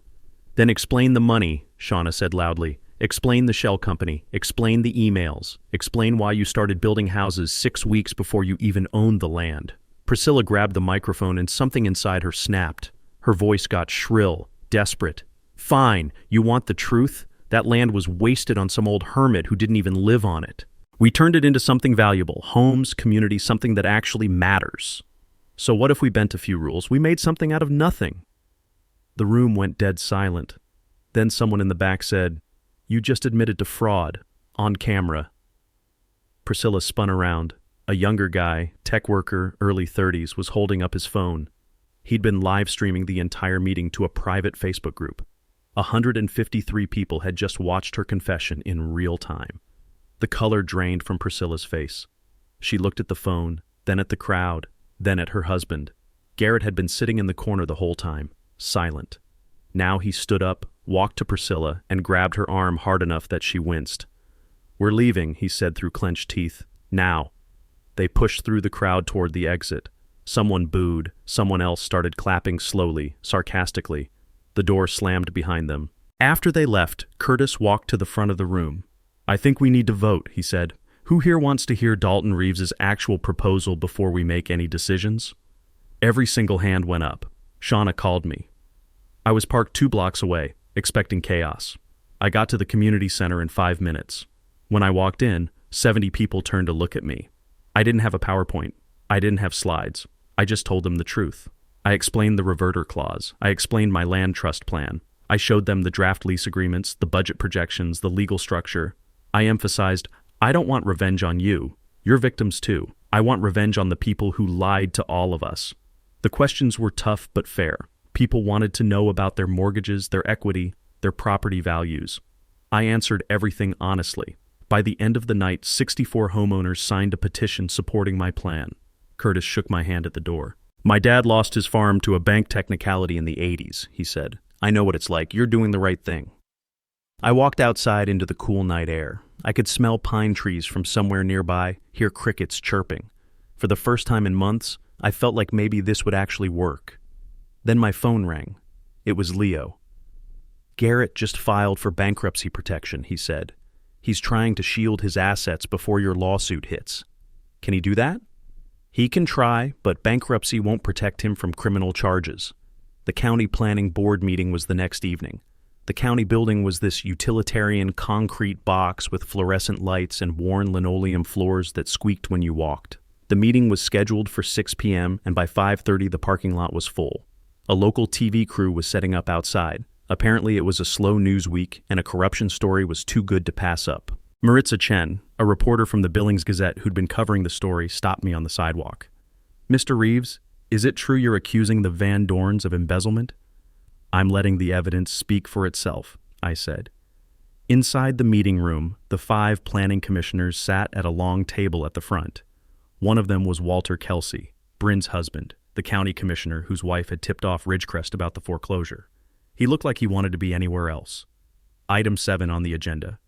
Then explain the money, Shauna said loudly. Explain the shell company. Explain the emails. Explain why you started building houses 6 weeks before you even owned the land. Priscilla grabbed the microphone and something inside her snapped. Her voice got shrill, desperate. Fine, you want the truth? That land was wasted on some old hermit who didn't even live on it. We turned it into something valuable, homes, community, something that actually matters. So what if we bent a few rules? We made something out of nothing. The room went dead silent. Then someone in the back said, "You just admitted to fraud. On camera." Priscilla spun around. A younger guy, tech worker, early 30s, was holding up his phone. He'd been live streaming the entire meeting to a private Facebook group. 153 people had just watched her confession in real time. The color drained from Priscilla's face. She looked at the phone, then at the crowd, then at her husband. Garrett had been sitting in the corner the whole time, silent. Now he stood up, walked to Priscilla, and grabbed her arm hard enough that she winced. "We're leaving," he said through clenched teeth. "Now." They pushed through the crowd toward the exit. Someone booed. Someone else started clapping slowly, sarcastically. The door slammed behind them. After they left, Curtis walked to the front of the room. "I think we need to vote," he said. "Who here wants to hear Dalton Reeves's actual proposal before we make any decisions?" Every single hand went up. Shauna called me. I was parked 2 blocks away, expecting chaos. I got to the community center in 5 minutes. When I walked in, 70 people turned to look at me. I didn't have a PowerPoint. I didn't have slides. I just told them the truth. I explained the reverter clause. I explained my land trust plan. I showed them the draft lease agreements, the budget projections, the legal structure. I emphasized, I don't want revenge on you. You're victims too. I want revenge on the people who lied to all of us. The questions were tough but fair. People wanted to know about their mortgages, their equity, their property values. I answered everything honestly. By the end of the night, 64 homeowners signed a petition supporting my plan. Curtis shook my hand at the door. "My dad lost his farm to a bank technicality in the 80s, he said. "I know what it's like. You're doing the right thing." I walked outside into the cool night air. I could smell pine trees from somewhere nearby, hear crickets chirping. For the first time in months, I felt like maybe this would actually work. Then my phone rang. It was Leo. "Garrett just filed for bankruptcy protection," he said. "He's trying to shield his assets before your lawsuit hits. Can he do that?" "He can try, but bankruptcy won't protect him from criminal charges." The county planning board meeting was the next evening. The county building was this utilitarian concrete box with fluorescent lights and worn linoleum floors that squeaked when you walked. The meeting was scheduled for 6 p.m., and by 5:30 the parking lot was full. A local TV crew was setting up outside. Apparently it was a slow news week, and a corruption story was too good to pass up. Maritza Chen, a reporter from the Billings Gazette who'd been covering the story, stopped me on the sidewalk. "Mr. Reeves, is it true you're accusing the Van Dorns of embezzlement?" "I'm letting the evidence speak for itself," I said. Inside the meeting room, the 5 planning commissioners sat at a long table at the front. One of them was Walter Kelsey, Bryn's husband, the county commissioner whose wife had tipped off Ridgecrest about the foreclosure. He looked like he wanted to be anywhere else. Item 7 on the agenda.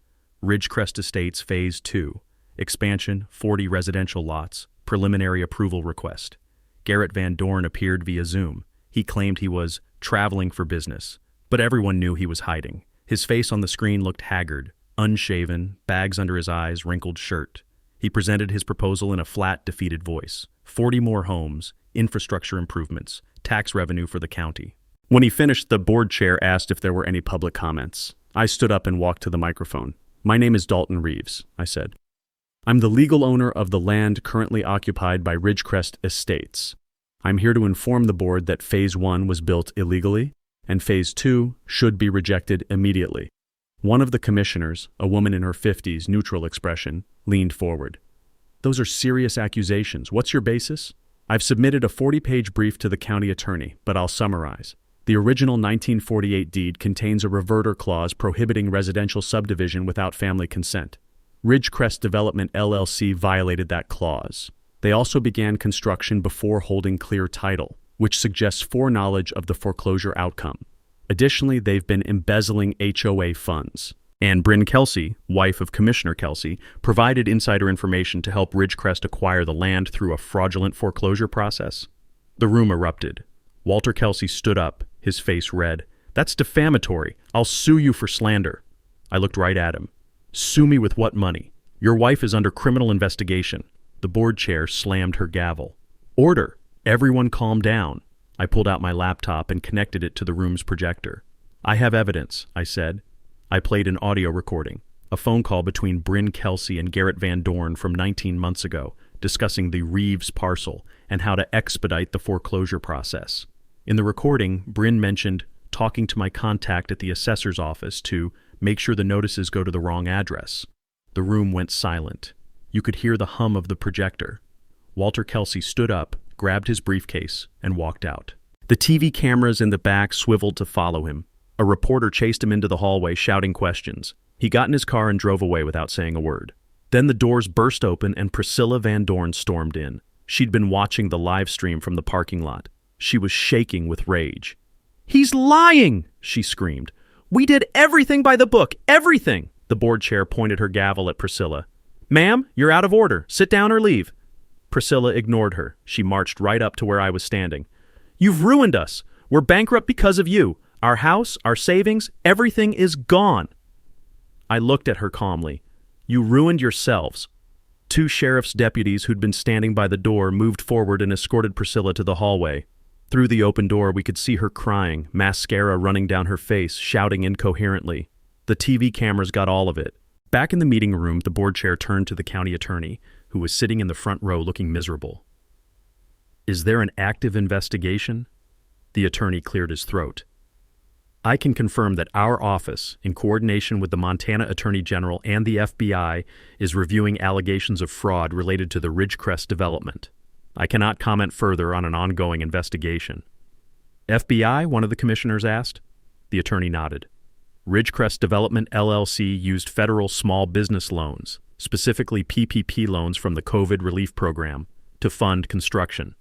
Ridgecrest Estates Phase 2. Expansion, 40 residential lots. Preliminary approval request. Garrett Van Dorn appeared via Zoom. He claimed he was traveling for business, but everyone knew he was hiding. His face on the screen looked haggard, unshaven, bags under his eyes, wrinkled shirt. He presented his proposal in a flat, defeated voice. 40 more homes, infrastructure improvements, tax revenue for the county. When he finished, the board chair asked if there were any public comments. I stood up and walked to the microphone. "My name is Dalton Reeves," I said. "I'm the legal owner of the land currently occupied by Ridgecrest Estates. I'm here to inform the board that Phase 1 was built illegally, and Phase 2 should be rejected immediately." One of the commissioners, a woman in her 50s, neutral expression, leaned forward. "Those are serious accusations. What's your basis?" "I've submitted a 40-page brief to the county attorney, but I'll summarize. The original 1948 deed contains a reverter clause prohibiting residential subdivision without family consent. Ridgecrest Development LLC violated that clause. They also began construction before holding clear title, which suggests foreknowledge of the foreclosure outcome. Additionally, they've been embezzling HOA funds. And Bryn Kelsey, wife of Commissioner Kelsey, provided insider information to help Ridgecrest acquire the land through a fraudulent foreclosure process. The room erupted. Walter Kelsey stood up, his face red. "That's defamatory. I'll sue you for slander." I looked right at him. "Sue me with what money? Your wife is under criminal investigation." The board chair slammed her gavel. "Order! Everyone calm down." I pulled out my laptop and connected it to the room's projector. "I have evidence," I said. I played an audio recording, a phone call between Bryn Kelsey and Garrett Van Dorn from 19 months ago, discussing the Reeves parcel and how to expedite the foreclosure process. In the recording, Bryn mentioned talking to my contact at the assessor's office to make sure the notices go to the wrong address. The room went silent. You could hear the hum of the projector. Walter Kelsey stood up, grabbed his briefcase, and walked out. The TV cameras in the back swiveled to follow him. A reporter chased him into the hallway, shouting questions. He got in his car and drove away without saying a word. Then the doors burst open and Priscilla Van Dorn stormed in. She'd been watching the live stream from the parking lot. She was shaking with rage. "He's lying!" she screamed. "We did everything by the book, everything!" The board chair pointed her gavel at Priscilla. "Ma'am, you're out of order. Sit down or leave." Priscilla ignored her. She marched right up to where I was standing. "You've ruined us. We're bankrupt because of you. Our house, our savings, everything is gone." I looked at her calmly. "You ruined yourselves." Two sheriff's deputies who'd been standing by the door moved forward and escorted Priscilla to the hallway. Through the open door, we could see her crying, mascara running down her face, shouting incoherently. The TV cameras got all of it. Back in the meeting room, the board chair turned to the county attorney, who was sitting in the front row looking miserable. "Is there an active investigation?" The attorney cleared his throat. "I can confirm that our office, in coordination with the Montana Attorney General and the FBI, is reviewing allegations of fraud related to the Ridgecrest development. I cannot comment further on an ongoing investigation." "FBI?" one of the commissioners asked. The attorney nodded. "Ridgecrest Development LLC used federal small business loans, specifically PPP loans from the COVID relief program, to fund construction.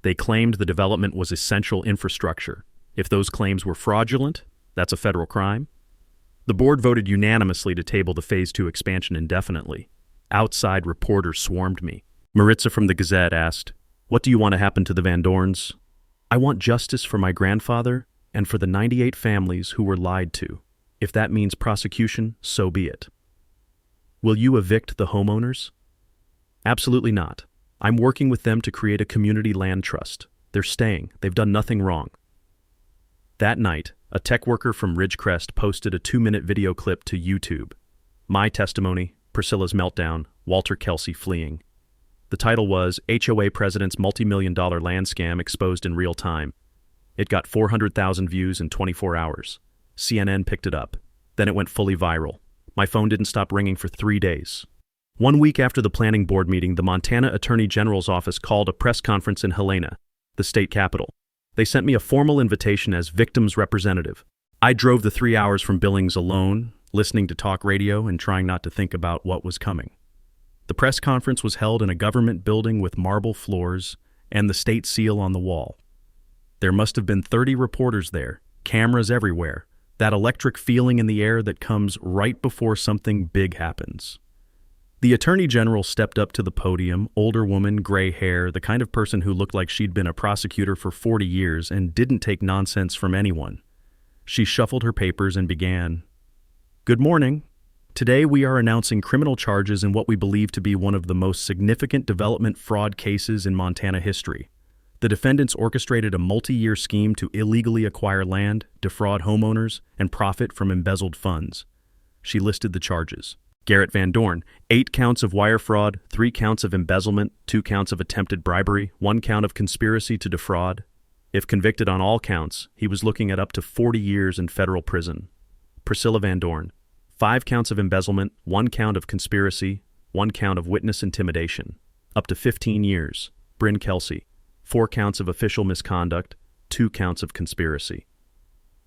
They claimed the development was essential infrastructure. If those claims were fraudulent, that's a federal crime." The board voted unanimously to table the Phase 2 expansion indefinitely. Outside reporters swarmed me. Maritza from the Gazette asked, "What do you want to happen to the Van Dorns?" "I want justice for my grandfather and for the 98 families who were lied to. If that means prosecution, so be it." "Will you evict the homeowners?" "Absolutely not. I'm working with them to create a community land trust. They're staying. They've done nothing wrong." That night, a tech worker from Ridgecrest posted a 2-minute video clip to YouTube. My testimony, Priscilla's meltdown, Walter Kelsey fleeing. The title was HOA President's Multi-Million-Dollar Land Scam Exposed in Real Time. It got 400,000 views in 24 hours. CNN picked it up. Then it went fully viral. My phone didn't stop ringing for 3 days. 1 week after the planning board meeting, the Montana Attorney General's office called a press conference in Helena, the state capital. They sent me a formal invitation as victim's representative. I drove the 3 hours from Billings alone, listening to talk radio and trying not to think about what was coming. The press conference was held in a government building with marble floors and the state seal on the wall. There must have been 30 reporters there, cameras everywhere, that electric feeling in the air that comes right before something big happens. The Attorney General stepped up to the podium, older woman, gray hair, the kind of person who looked like she'd been a prosecutor for 40 years and didn't take nonsense from anyone. She shuffled her papers and began, "Good morning. Today we are announcing criminal charges in what we believe to be one of the most significant development fraud cases in Montana history. The defendants orchestrated a multi-year scheme to illegally acquire land, defraud homeowners, and profit from embezzled funds." She listed the charges. Garrett Van Dorn, 8 counts of wire fraud, 3 counts of embezzlement, 2 counts of attempted bribery, 1 count of conspiracy to defraud. If convicted on all counts, he was looking at up to 40 years in federal prison. Priscilla Van Dorn, 5 counts of embezzlement, 1 count of conspiracy, 1 count of witness intimidation, up to 15 years. Bryn Kelsey, 4 counts of official misconduct, 2 counts of conspiracy.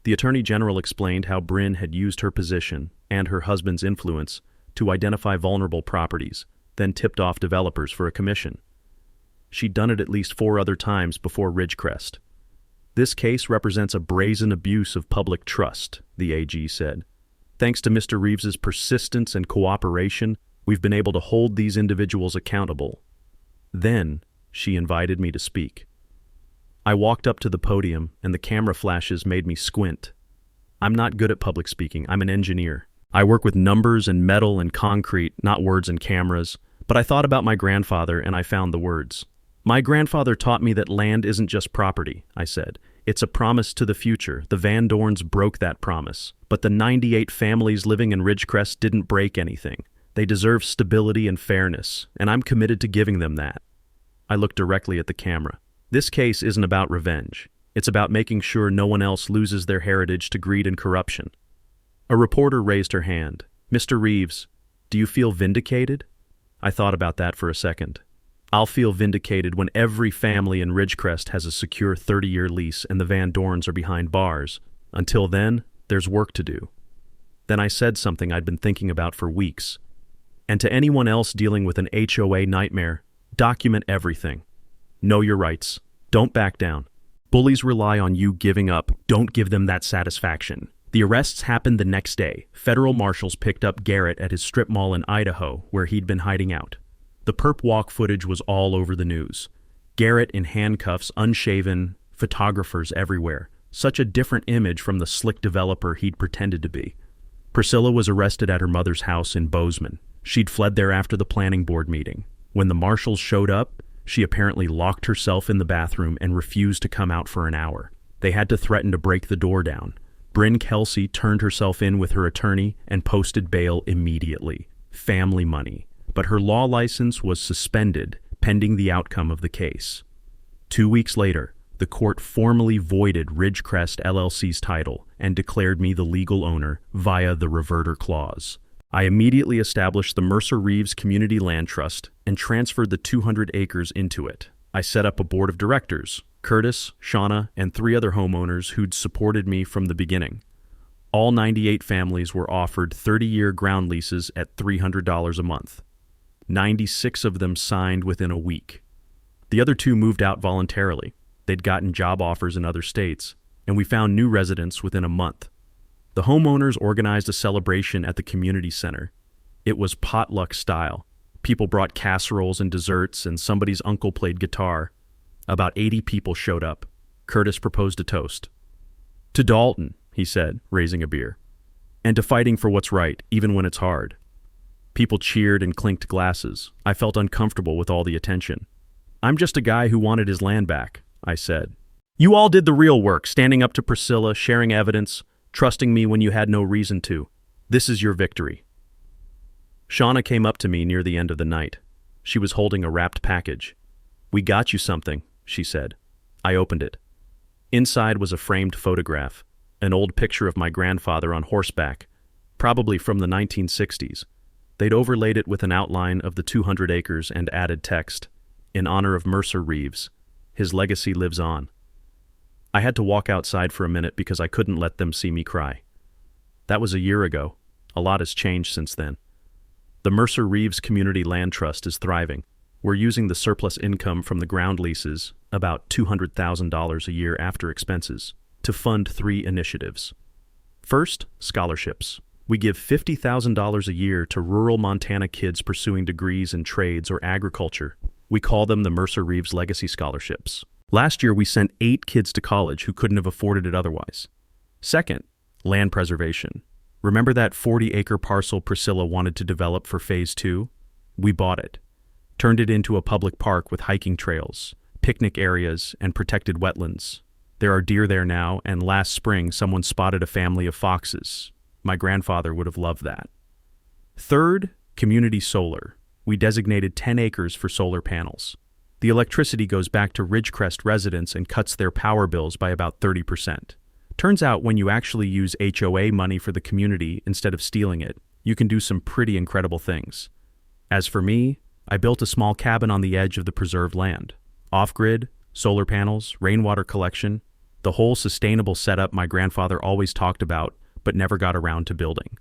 The Attorney General explained how Bryn had used her position and her husband's influence to identify vulnerable properties, then tipped off developers for a commission. She'd done it at least 4 other times before Ridgecrest. "This case represents a brazen abuse of public trust," the AG said. "Thanks to Mr. Reeves's persistence and cooperation, we've been able to hold these individuals accountable." Then she invited me to speak. I walked up to the podium, and the camera flashes made me squint. I'm not good at public speaking. I'm an engineer. I work with numbers and metal and concrete, not words and cameras. But I thought about my grandfather, and I found the words. "My grandfather taught me that land isn't just property," I said. "It's a promise to the future. The Van Dorns broke that promise. But the 98 families living in Ridgecrest didn't break anything. They deserve stability and fairness, and I'm committed to giving them that." I looked directly at the camera. "This case isn't about revenge. It's about making sure no one else loses their heritage to greed and corruption. A reporter raised her hand. Mr. Reeves, do you feel vindicated? I thought about that for a second. I'll feel vindicated when every family in Ridgecrest has a secure 30-year lease and the Van Dorns are behind bars. Until then, there's work to do. Then I said something I'd been thinking about for weeks. And to anyone else dealing with an HOA nightmare, document everything. Know your rights. Don't back down. Bullies rely on you giving up. Don't give them that satisfaction. The arrests happened the next day. Federal marshals picked up Garrett at his strip mall in Idaho, where he'd been hiding out. The perp walk footage was all over the news. Garrett in handcuffs, unshaven, photographers everywhere. Such a different image from the slick developer he'd pretended to be. Priscilla was arrested at her mother's house in Bozeman. She'd fled there after the planning board meeting. When the marshals showed up, she apparently locked herself in the bathroom and refused to come out for an hour. They had to threaten to break the door down. Bryn Kelsey turned herself in with her attorney and posted bail immediately. Family money. But her law license was suspended pending the outcome of the case. 2 weeks later, the court formally voided Ridgecrest LLC's title and declared me the legal owner via the reverter clause. I immediately established the Mercer Reeves Community Land Trust and transferred the 200 acres into it. I set up a board of directors, Curtis, Shauna, and 3 other homeowners who'd supported me from the beginning. All 98 families were offered 30-year ground leases at $300 a month. 96 of them signed within a week. The other 2 moved out voluntarily. They'd gotten job offers in other states, and we found new residents within a month. The homeowners organized a celebration at the community center. It was potluck style. People brought casseroles and desserts, and somebody's uncle played guitar. About 80 people showed up. Curtis proposed a toast. To Dalton, he said, raising a beer. And to fighting for what's right, even when it's hard. People cheered and clinked glasses. I felt uncomfortable with all the attention. I'm just a guy who wanted his land back, I said. You all did the real work, standing up to Priscilla, sharing evidence, trusting me when you had no reason to. This is your victory. Shauna came up to me near the end of the night. She was holding a wrapped package. We got you something, she said. I opened it. Inside was a framed photograph, an old picture of my grandfather on horseback, probably from the 1960s. They'd overlaid it with an outline of the 200 acres and added text, in honor of Mercer Reeves. His legacy lives on. I had to walk outside for a minute because I couldn't let them see me cry. That was a year ago. A lot has changed since then. The Mercer Reeves Community Land Trust is thriving. We're using the surplus income from the ground leases, about $200,000 a year after expenses, to fund 3 initiatives. First, scholarships. We give $50,000 a year to rural Montana kids pursuing degrees in trades or agriculture. We call them the Mercer Reeves Legacy Scholarships. Last year, we sent 8 kids to college who couldn't have afforded it otherwise. Second, land preservation. Remember that 40-acre parcel Priscilla wanted to develop for Phase 2? We bought it, turned it into a public park with hiking trails, picnic areas, and protected wetlands. There are deer there now, and last spring someone spotted a family of foxes. My grandfather would have loved that. Third, community solar. We designated 10 acres for solar panels. The electricity goes back to Ridgecrest residents and cuts their power bills by about 30%. Turns out when you actually use HOA money for the community instead of stealing it, you can do some pretty incredible things. As for me, I built a small cabin on the edge of the preserved land. Off-grid, solar panels, rainwater collection, the whole sustainable setup my grandfather always talked about but never got around to building.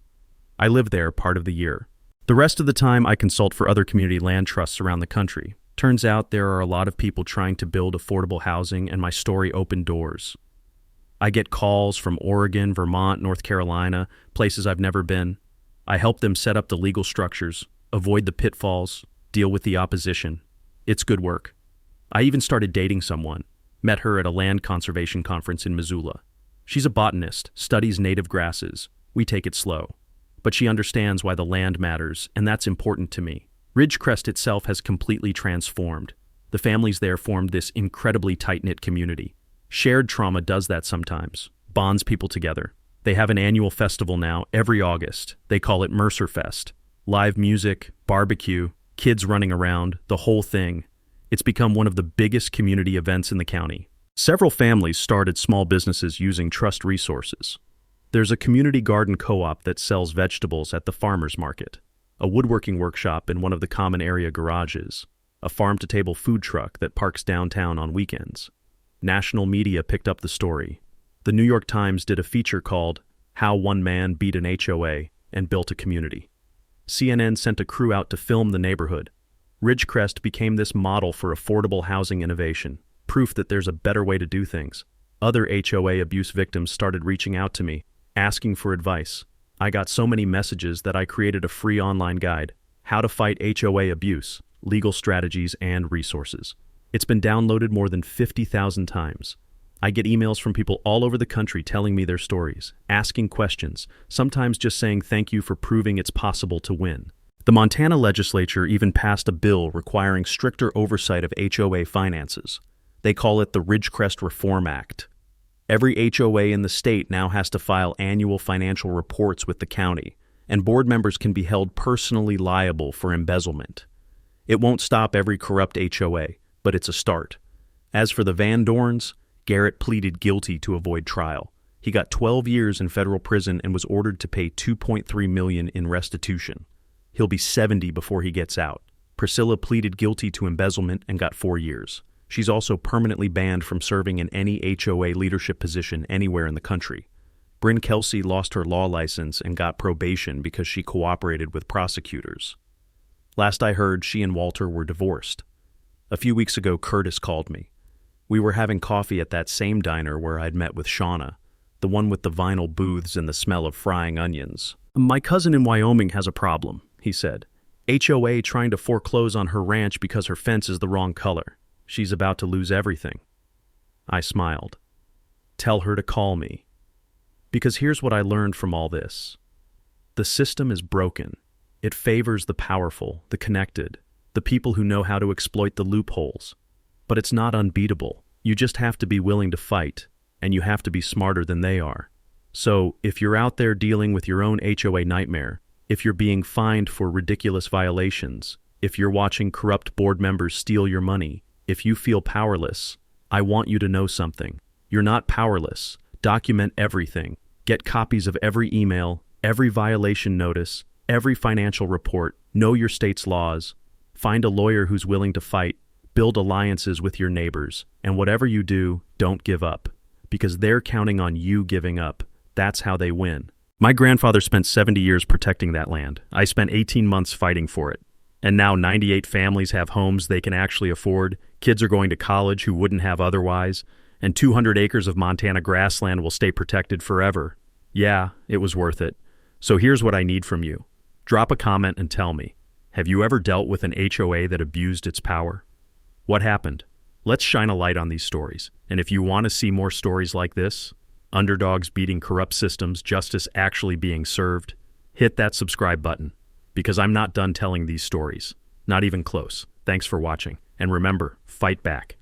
I live there part of the year. The rest of the time I consult for other community land trusts around the country. Turns out there are a lot of people trying to build affordable housing, and my story opened doors. I get calls from Oregon, Vermont, North Carolina, places I've never been. I help them set up the legal structures, avoid the pitfalls, deal with the opposition. It's good work. I even started dating someone. Met her at a land conservation conference in Missoula. She's a botanist, studies native grasses. We take it slow. But she understands why the land matters, and that's important to me. Ridgecrest itself has completely transformed. The families there formed this incredibly tight-knit community. Shared trauma does that sometimes, bonds people together. They have an annual festival now, every August. They call it Mercer Fest. Live music, barbecue, kids running around, the whole thing. It's become one of the biggest community events in the county. Several families started small businesses using trust resources. There's a community garden co-op that sells vegetables at the farmer's market, a woodworking workshop in one of the common area garages, a farm-to-table food truck that parks downtown on weekends. National media picked up the story. The New York Times did a feature called "How One Man Beat an HOA and Built a Community." CNN sent a crew out to film the neighborhood. Ridgecrest became this model for affordable housing innovation, proof that there's a better way to do things. Other HOA abuse victims started reaching out to me, asking for advice. I got so many messages that I created a free online guide, How to Fight HOA Abuse, Legal Strategies and Resources. It's been downloaded more than 50,000 times. I get emails from people all over the country telling me their stories, asking questions, sometimes just saying thank you for proving it's possible to win. The Montana legislature even passed a bill requiring stricter oversight of HOA finances. They call it the Ridgecrest Reform Act. Every HOA in the state now has to file annual financial reports with the county, and board members can be held personally liable for embezzlement. It won't stop every corrupt HOA, but it's a start. As for the Van Dorns, Garrett pleaded guilty to avoid trial. He got 12 years in federal prison and was ordered to pay $2.3 million in restitution. He'll be 70 before he gets out. Priscilla pleaded guilty to embezzlement and got 4 years. She's also permanently banned from serving in any HOA leadership position anywhere in the country. Bryn Kelsey lost her law license and got probation because she cooperated with prosecutors. Last I heard, she and Walter were divorced. A few weeks ago, Curtis called me. We were having coffee at that same diner where I'd met with Shauna, the one with the vinyl booths and the smell of frying onions. "My cousin in Wyoming has a problem," he said. "HOA trying to foreclose on her ranch because her fence is the wrong color. She's about to lose everything." I smiled. "Tell her to call me." Because here's what I learned from all this. The system is broken. It favors the powerful, the connected, the people who know how to exploit the loopholes. But it's not unbeatable. You just have to be willing to fight, and you have to be smarter than they are. So, if you're out there dealing with your own HOA nightmare, if you're being fined for ridiculous violations, if you're watching corrupt board members steal your money, if you feel powerless, I want you to know something. You're not powerless. Document everything. Get copies of every email, every violation notice, every financial report. Know your state's laws. Find a lawyer who's willing to fight. Build alliances with your neighbors. And whatever you do, don't give up. Because they're counting on you giving up. That's how they win. My grandfather spent 70 years protecting that land. I spent 18 months fighting for it. And now 98 families have homes they can actually afford. Kids are going to college who wouldn't have otherwise. And 200 acres of Montana grassland will stay protected forever. Yeah, it was worth it. So here's what I need from you. Drop a comment and tell me, have you ever dealt with an HOA that abused its power? What happened? Let's shine a light on these stories. And if you want to see more stories like this, underdogs beating corrupt systems, justice actually being served, hit that subscribe button. Because I'm not done telling these stories. Not even close. Thanks for watching. And remember, fight back.